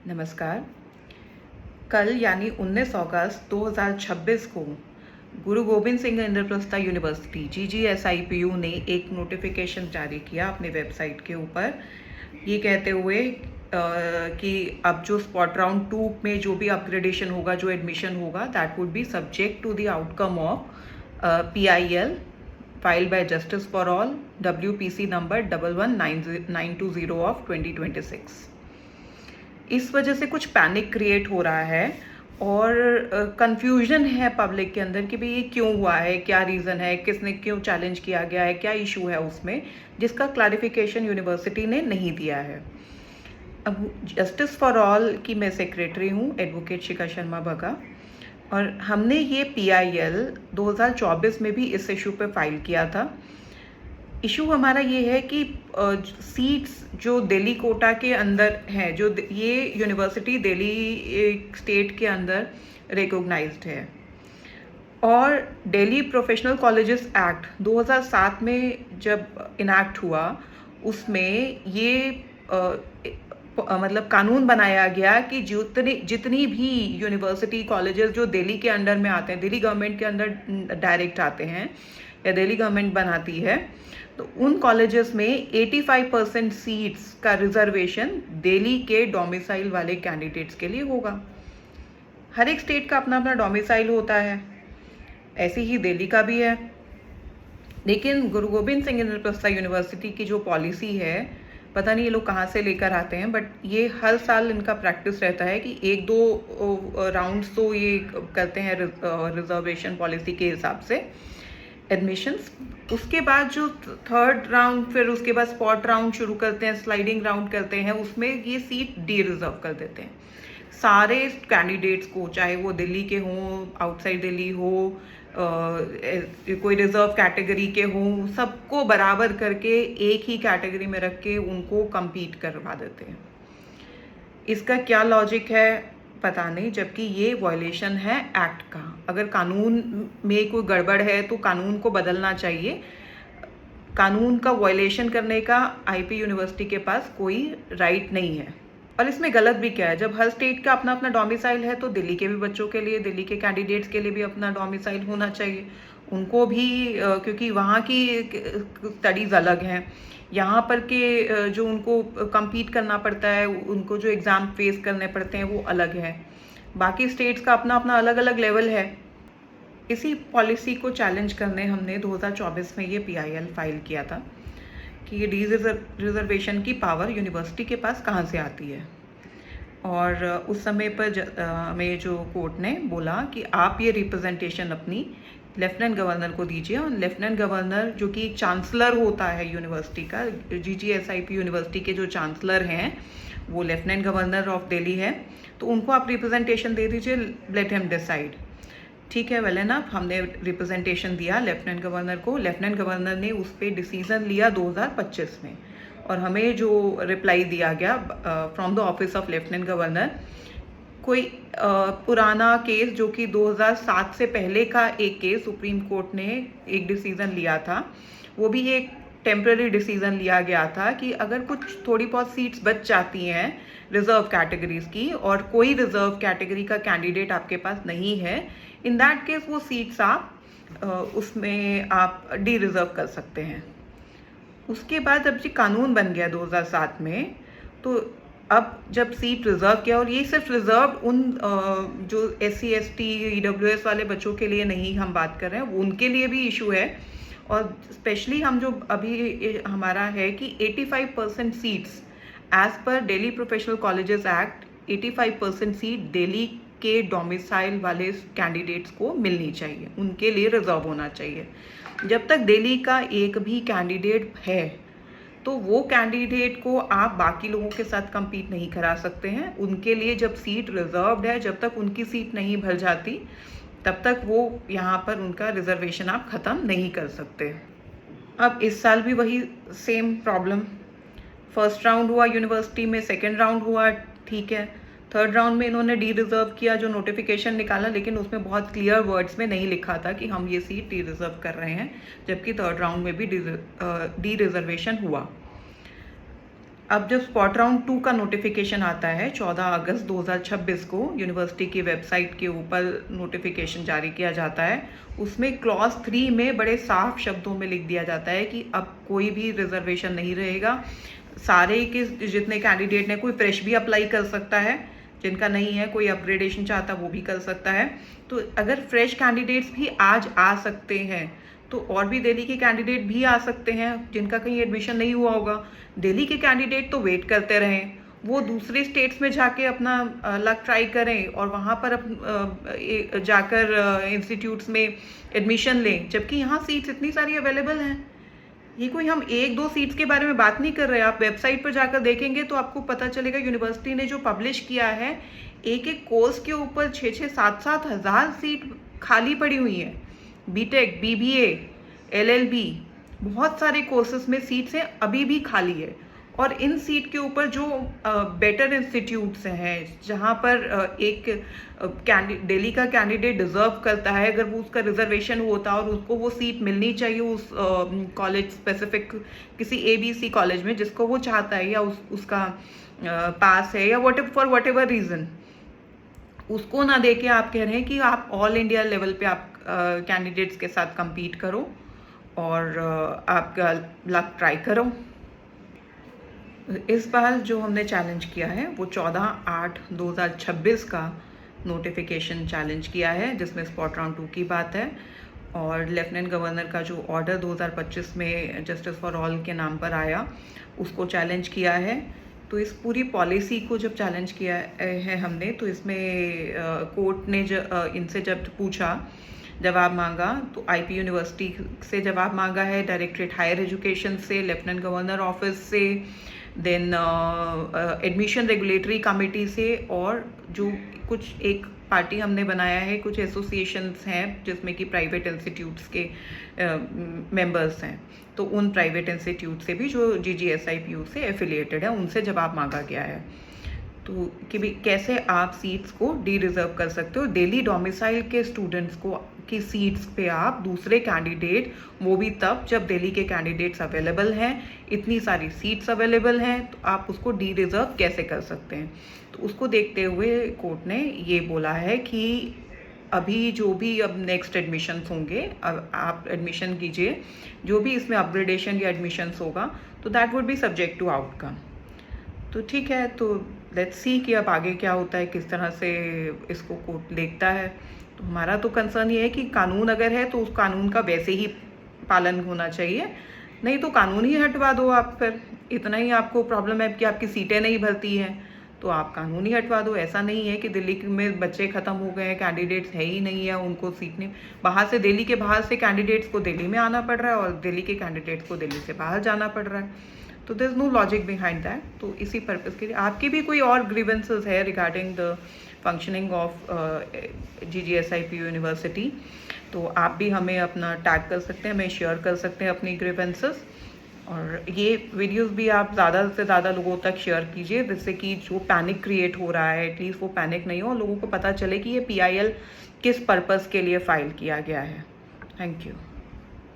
नमस्कार। कल यानी 19 अगस्त 2026 को गुरु गोबिंद सिंह इंद्रप्रस्थ यूनिवर्सिटी GGSIPU ने एक नोटिफिकेशन जारी किया अपनी वेबसाइट के ऊपर, ये कहते हुए कि अब जो स्पॉट राउंड 2 में जो भी अपग्रेडेशन होगा, जो एडमिशन होगा, that would be subject to the outcome of PIL filed by Justice for All WPC number 11920 of 2026। इस वजह से कुछ पैनिक क्रिएट हो रहा है और कंफ्यूजन है पब्लिक के अंदर कि भाई ये क्यों हुआ है, क्या रीज़न है, किसने क्यों चैलेंज किया गया है, क्या इशू है उसमें, जिसका क्लैरिफिकेशन यूनिवर्सिटी ने नहीं दिया है। अब जस्टिस फॉर ऑल की मैं सेक्रेटरी हूँ, एडवोकेट शिखा शर्मा भगा, और हमने ये PIL 2024 में भी इस इशू पे फाइल किया था। इशू हमारा ये है कि सीट्स जो दिल्ली कोटा के अंदर हैं, जो ये यूनिवर्सिटी दिल्ली स्टेट के अंदर रिकॉग्नाइज्ड है, और दिल्ली प्रोफेशनल कॉलेजेस एक्ट 2007 में जब इनैक्ट हुआ, उसमें ये मतलब कानून बनाया गया कि जितनी भी यूनिवर्सिटी कॉलेजेस जो दिल्ली के अंडर में आते हैं, दिल्ली गवर्नमेंट के अंदर डायरेक्ट आते हैं या दिल्ली गवर्नमेंट बनाती है, तो उन कॉलेजेस में 85% सीट्स का रिजर्वेशन दिल्ली के डोमिसाइल वाले कैंडिडेट्स के लिए होगा। हर एक स्टेट का अपना अपना डोमिसाइल होता है, ऐसे ही दिल्ली का भी है। लेकिन गुरु गोबिंद सिंह इंद्रप्रस्थ यूनिवर्सिटी की जो पॉलिसी है, पता नहीं ये लोग कहाँ से लेकर आते हैं, बट ये हर साल इनका प्रैक्टिस रहता है कि 1-2 राउंड्स तो ये करते हैं रिजर्वेशन पॉलिसी के हिसाब से एडमिशन्स। उसके बाद जो थर्ड राउंड, फिर उसके बाद स्पॉट राउंड शुरू करते हैं, स्लाइडिंग राउंड करते हैं, उसमें ये सीट डी रिजर्व कर देते हैं सारे कैंडिडेट्स को, चाहे वो दिल्ली के हों, आउटसाइड दिल्ली हो, कोई रिजर्व कैटेगरी के हों, सबको बराबर करके एक ही कैटेगरी में रख के उनको compete करवा देते हैं। इसका क्या लॉजिक है पता नहीं, जबकि ये वायलेशन है एक्ट का। अगर कानून में कोई गड़बड़ है तो कानून को बदलना चाहिए। कानून का वायलेशन करने का IP यूनिवर्सिटी के पास कोई राइट नहीं है। और इसमें गलत भी क्या है, जब हर स्टेट का अपना अपना डोमिसाइल है, तो दिल्ली के भी बच्चों के लिए, दिल्ली के कैंडिडेट्स के लिए भी अपना डोमिसाइल होना चाहिए। उनको भी क्योंकि वहाँ की स्टडीज़ अलग हैं, यहाँ पर के जो उनको compete करना पड़ता है, उनको जो एग्ज़ाम फेस करने पड़ते हैं वो अलग है। बाकी स्टेट्स का अपना अपना अलग अलग लेवल है। इसी पॉलिसी को चैलेंज करने हमने 2024 में ये PIL फाइल किया था कि ये रिजर्वेशन की पावर यूनिवर्सिटी के पास कहाँ से आती है। और उस समय पर हमें जो कोर्ट ने बोला कि आप ये रिप्रेजेंटेशन अपनी लेफ्टिनेंट गवर्नर को दीजिए, और लेफ्टिनेंट गवर्नर जो कि चांसलर होता है यूनिवर्सिटी का, GGSIP यूनिवर्सिटी के जो चांसलर हैं वो लेफ्टिनेंट गवर्नर ऑफ दिल्ली है, तो उनको आप रिप्रेजेंटेशन दे दीजिए, लेट हिम डिसाइड। ठीक है, वेल एनफ, हमने रिप्रेजेंटेशन दिया लेफ्टिनेंट गवर्नर को। लेफ्टिनेंट गवर्नर ने उस पर डिसीजन लिया 2025 में, और हमें जो रिप्लाई दिया गया from the office of lieutenant governor, कोई पुराना केस जो कि 2007 से पहले का एक केस सुप्रीम कोर्ट ने एक डिसीजन लिया था, वो भी एक टेम्पररी डिसीजन लिया गया था कि अगर कुछ थोड़ी बहुत सीट्स बच जाती हैं रिजर्व कैटेगरीज की, और कोई रिजर्व कैटेगरी का कैंडिडेट आपके पास नहीं है, इन दैट केस वो सीट्स आप उसमें आप डी रिजर्व कर सकते हैं। उसके बाद जब ये कानून बन गया 2007 में, तो अब जब सीट रिजर्व किया, और ये सिर्फ रिजर्व उन जो SC ST EWS वाले बच्चों के लिए नहीं हम बात कर रहे हैं, उनके लिए भी इशू है। और स्पेशली हम जो अभी हमारा है कि 85% seats as per Delhi professional colleges act, 85% seat Delhi के डोमिसाइल वाले कैंडिडेट्स को मिलनी चाहिए, उनके लिए रिजर्व होना चाहिए। जब तक दिल्ली का एक भी कैंडिडेट है, तो वो कैंडिडेट को आप बाकी लोगों के साथ compete नहीं करा सकते हैं। उनके लिए जब सीट रिजर्व्ड है, जब तक उनकी सीट नहीं भर जाती, तब तक वो यहाँ पर उनका रिजर्वेशन आप ख़त्म नहीं कर सकते। अब इस साल भी वही सेम प्रॉब्लम, फर्स्ट राउंड हुआ यूनिवर्सिटी में, सेकेंड राउंड हुआ, ठीक है, थर्ड राउंड में इन्होंने डी रिजर्व किया, जो नोटिफिकेशन निकाला, लेकिन उसमें बहुत क्लियर वर्ड्स में नहीं लिखा था कि हम ये सीट डी रिजर्व कर रहे हैं, जबकि थर्ड राउंड में भी डी रिजर्वेशन हुआ। अब जब स्पॉट राउंड 2 का नोटिफिकेशन आता है 14 अगस्त 2026 को यूनिवर्सिटी की वेबसाइट के ऊपर नोटिफिकेशन जारी किया जाता है। उसमें क्लॉज 3 में बड़े साफ शब्दों में लिख दिया जाता है कि अब कोई भी रिजर्वेशन नहीं रहेगा। सारे के जितने कैंडिडेट हैं, कोई फ्रेश भी अप्लाई कर सकता है, जिनका नहीं है, कोई अपग्रेडेशन चाहता वो भी कर सकता है। तो अगर फ्रेश कैंडिडेट्स भी आज आ सकते हैं तो और भी दिल्ली के कैंडिडेट भी आ सकते हैं जिनका कहीं एडमिशन नहीं हुआ होगा। दिल्ली के कैंडिडेट तो वेट करते रहें, वो दूसरे स्टेट्स में जाके अपना लक ट्राई करें और वहाँ पर जाकर इंस्टीट्यूट्स में एडमिशन लें, जबकि यहाँ सीट्स इतनी सारी अवेलेबल हैं। ये कोई हम 1-2 सीट्स के बारे में बात नहीं कर रहे। आप वेबसाइट पर जाकर देखेंगे तो आपको पता चलेगा यूनिवर्सिटी ने जो पब्लिश किया है, एक कोर्स के ऊपर 6-6, 7-7 हज़ार सीट खाली पड़ी हुई है। बीटेक, बीबीए, एलएलबी, बहुत सारे कोर्सेज में सीट्स हैं, अभी भी खाली है। और इन सीट के ऊपर जो बेटर इंस्टीट्यूट्स हैं, जहाँ पर एक दिल्ली का कैंडिडेट डिजर्व करता है, अगर वो उसका रिजर्वेशन होता और उसको वो सीट मिलनी चाहिए उस कॉलेज स्पेसिफिक, किसी ABC कॉलेज में जिसको वो चाहता है, या उसका पास है, या फॉर वट एवर रीज़न, उसको ना दे के आप कह रहे हैं कि आप ऑल इंडिया लेवल पे आप कैंडिडेट्स के साथ compete करो और आपका लक ट्राई करो। इस बार जो हमने चैलेंज किया है वो 14/8/2026 का नोटिफिकेशन चैलेंज किया है, जिसमें स्पॉट राउंड 2 की बात है। और लेफ्टिनेंट गवर्नर का जो ऑर्डर 2025 में जस्टिस फॉर ऑल के नाम पर आया, उसको चैलेंज किया है। तो इस पूरी पॉलिसी को जब चैलेंज किया है हमने, तो इसमें कोर्ट ने इनसे जब पूछा, जवाब मांगा, तो IP यूनिवर्सिटी से जवाब मांगा है, डायरेक्टरेट हायर एजुकेशन से, लेफ्टिनेंट गवर्नर ऑफिस से, देन एडमिशन रेगुलेटरी कमेटी से, और जो कुछ एक पार्टी हमने बनाया है, कुछ एसोसिएशंस हैं जिसमें कि प्राइवेट इंस्टीट्यूट्स के मेंबर्स हैं, तो उन प्राइवेट इंस्टीट्यूट से भी जो GGSIPU से एफिलिएटेड है, उनसे जवाब मांगा गया है। तो कि भी कैसे आप सीट्स को डी रिजर्व कर सकते हो। दिल्ली डोमिसाइल के स्टूडेंट्स को की सीट्स पे आप दूसरे कैंडिडेट, वो भी तब जब दिल्ली के कैंडिडेट्स अवेलेबल हैं, इतनी सारी सीट्स अवेलेबल हैं, तो आप उसको डी रिजर्व कैसे कर सकते हैं। तो उसको देखते हुए कोर्ट ने ये बोला है कि अभी जो भी अब नेक्स्ट एडमिशन्स होंगे, अब आप एडमिशन कीजिए, जो भी इसमें अपग्रेडेशन या एडमिशन्स होगा, तो that would be subject to outcome. तो ठीक है, तो लेट्स सी कि अब आगे क्या होता है, किस तरह से इसको कोर्ट देखता है। तो हमारा तो कंसर्न ये है कि कानून अगर है तो उस कानून का वैसे ही पालन होना चाहिए, नहीं तो कानून ही हटवा दो आप। फिर इतना ही आपको प्रॉब्लम है कि आपकी सीटें नहीं भरती हैं, तो आप कानून ही हटवा दो। ऐसा नहीं है कि दिल्ली में बच्चे ख़त्म हो गए हैं, कैंडिडेट्स है ही नहीं है, उनको सीट नहीं, बाहर से, दिल्ली के बाहर से कैंडिडेट्स को दिल्ली में आना पड़ रहा है और दिल्ली के कैंडिडेट्स को दिल्ली से बाहर जाना पड़ रहा है। तो there is no logic behind that. तो इसी पर्पज़ के लिए आपकी भी कोई और ग्रीवेंसेस है regarding the functioning of GGSIPU university, तो आप भी हमें अपना टैग कर सकते हैं, हमें शेयर कर सकते हैं अपनी ग्रीवेंसेस। और ये वीडियोस भी आप ज़्यादा से ज़्यादा लोगों तक शेयर कीजिए, जिससे कि जो पैनिक क्रिएट हो रहा है, एटलीस्ट वो पैनिक नहीं हो, लोगों को पता चले कि ये PIL किस पर्पज़ के लिए फ़ाइल किया गया है। Thank you.